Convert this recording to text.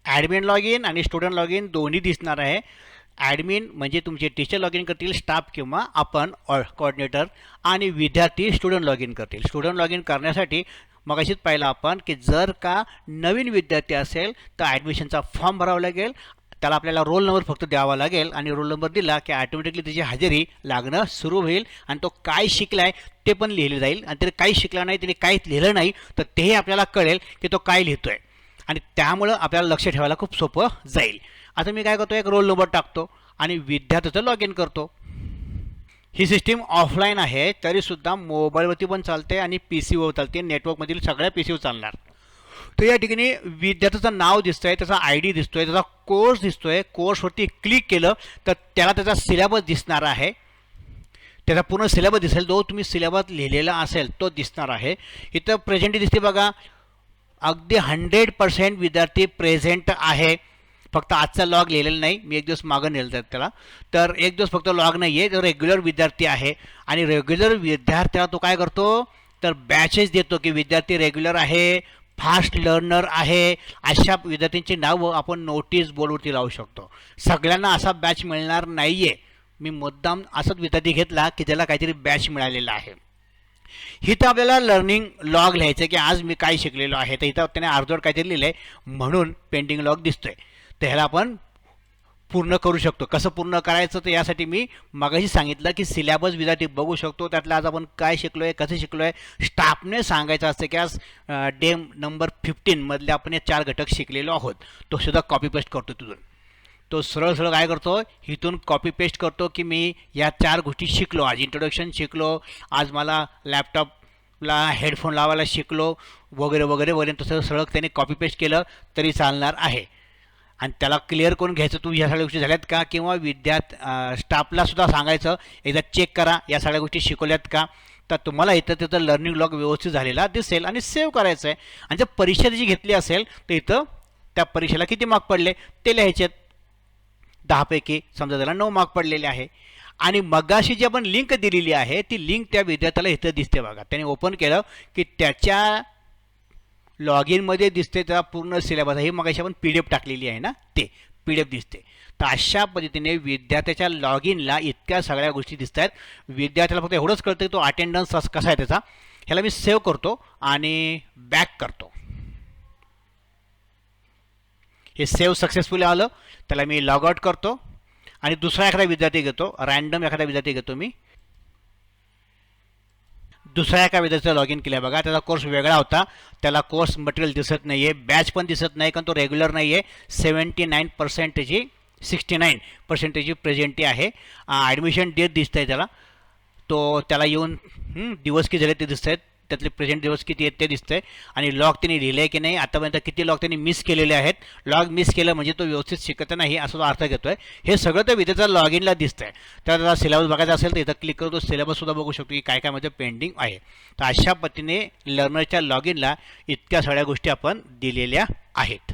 Admin log in आणि student log in दोन्ही दिसणार आहे. ॲडमिन म्हणजे तुमचे टीचर लॉग इन करतील, स्टाफ किंवा आपण कोऑर्डिनेटर, आणि विद्यार्थी स्टुडंट लॉग इन करतील. स्टुडंट लॉग इन करण्यासाठी मगाशीच पाहिलं आपण की जर का नवीन विद्यार्थी असेल तर ॲडमिशनचा फॉर्म भरावा लागेल. त्याला आपल्याला रोल नंबर फक्त द्यावा लागेल आणि रोल नंबर दिला की ॲटोमॅटिकली त्याची हजेरी लागणं सुरू होईल आणि तो काय शिकला आहे ते पण लिहिलं जाईल. आणि त्याने काही शिकला नाही, त्याने काहीच लिहिलं नाही तर तेही आपल्याला कळेल की तो काय लिहितो आहे आणि त्यामुळं आपल्याला लक्ष ठेवायला खूप सोपं जाईल. आता मी काय करतो, एक रोल नंबर टाकतो आणि विद्यार्थ्याचं लॉग इन करतो. ही सिस्टीम ऑफलाईन आहे तरीसुद्धा मोबाईलवरती पण चालते आणि पी सीवर चालते, नेटवर्कमधील सगळ्या पी सीवर चालणार. तर या ठिकाणी विद्यार्थ्याचं नाव दिसतंय, त्याचा आय डी दिसतोय, त्याचा कोर्स दिसतोय. कोर्सवरती क्लिक केलं तर त्याला त्याचा सिलेबस दिसणार आहे. त्याचा पूर्ण सिलेबस दिसेल, जो तुम्ही सिलेबस लिहिलेला असेल तो दिसणार आहे. इथं प्रेझेंट दिसते बघा, अगदी 100% विद्यार्थी प्रेझेंट आहे. फक्त आजचा लॉग लिहिलेला नाही, मी एक दिवस मागं नेलं त्याला, तर एक दिवस फक्त लॉग नाही आहे. तो रेग्युलर विद्यार्थी आहे आणि रेग्युलर विद्यार्थ्याला तो काय करतो तर बॅचेस देतो की विद्यार्थी रेग्युलर आहे, फास्ट लर्नर आहे. अशा विद्यार्थ्यांची नावं आपण नोटीस बोर्डवरती लावू शकतो. सगळ्यांना असा बॅच मिळणार नाही आहे. मी मुद्दाम असाच विद्यार्थी घेतला की ज्याला काहीतरी बॅच मिळालेला आहे. इथं आपल्याला लर्निंग लॉग लिहायचं आहे की आज मी काय शिकलेलो आहे. तर इथं त्याने अर्धवट काहीतरी लिहिलं आहे म्हणून पेंडिंग लॉग दिसतोय. तर ह्याला आपण पूर्ण करू शकतो. कसं पूर्ण करायचं तर यासाठी मी मगाशी सांगितलं की सिलेबस विद्यार्थी बघू शकतो. त्यातलं आज आपण काय शिकलो आहे, कसं शिकलो आहे. स्टाफने सांगायचं असतं की आज डे नंबर 15 मधले आपण हे 4 घटक शिकलेलो आहोत. तो सुद्धा कॉपी पेस्ट करतो तिथून. तो सरळ सरळ काय करतो, इथून कॉपी पेस्ट करतो की मी या 4 गोष्टी शिकलो. आज इंट्रोडक्शन शिकलो, आज मला लॅपटॉपला हेडफोन लावायला शिकलो, वगैरे वगैरे वगैरे. तसं सरळ त्याने कॉपी पेस्ट केलं तरी चालणार आहे. आणि त्याला क्लिअर करून घ्यायचं तू या सगळ्या गोष्टी झाल्यात का, किंवा स्टाफला सुद्धा सांगायचं एकदा चेक करा या सगळ्या गोष्टी शिकवल्यात का. तर तुम्हाला इथं त्याचं लर्निंग लॉग व्यवस्थित झालेला दिसेल आणि सेव्ह करायचं आहे. आणि जर परीक्षा जी घेतली असेल तर इथं त्या परीक्षेला किती मार्क पडले ते लिहायचे. 10 पैकी समजा त्याला 9 मार्क पडलेले आहे. आणि मगाशी जी आपण लिंक दिलेली आहे ती लिंक त्या विद्यार्थ्याला इथं दिसते बघा. त्याने ओपन केलं की त्याच्या लॉग इनमध्ये दिसते त्याचा पूर्ण सिलेबस. ही मगाशी आपण पी डी एफ टाकलेली आहे ना, ते पी डी एफ दिसते. तर अशा पद्धतीने विद्यार्थ्याच्या लॉग इनला इतक्या सगळ्या गोष्टी दिसत आहेत. विद्यार्थ्याला फक्त एवढंच कळतं की तो अटेंडन्स कसा आहे त्याचा. ह्याला मी सेव्ह करतो आणि बॅक करतो. हे सेव्ह सक्सेसफुली आलं. त्याला मी लॉग आउट करतो आणि दुसरा एखादा विद्यार्थी घेतो, रँडम एखादा विद्यार्थी घेतो मी. दुसऱ्या एका विद्यार्थ्याचा लॉग इन केलं बघा. त्याचा कोर्स वेगळा होता, त्याला कोर्स मटेरियल दिसत नाही आहे, बॅच पण दिसत नाही कारण तो रेग्युलर नाही आहे. 79% 69% प्रेझेंटी आहे. ॲडमिशन डेट दिसत आहे त्याला. त्याला येऊन दिवस किती झाले ते दिसत आहेत, त्यातले प्रेझेंट दिवस किती आहेत ते दिसतंय. आणि लॉग त्यांनी लिहिले आहे की नाही, आतापर्यंत किती लॉग त्यांनी मिस केलेले आहेत. लॉग मिस केलं म्हणजे तो व्यवस्थित शिकत नाही असा तो अर्थ घेतोय. हे सगळं त्या विद्यार्थ्याचा लॉग इनला दिसतंय. त्याला सिलेबस बघायचा असेल तर इथं क्लिक करतो, सिलेबससुद्धा बघू शकतो की काय काय मध्ये पेंडिंग आहे. तर अशा पद्धतीने लर्नरच्या लॉग इनला इतक्या सगळ्या गोष्टी आपण दिलेल्या आहेत.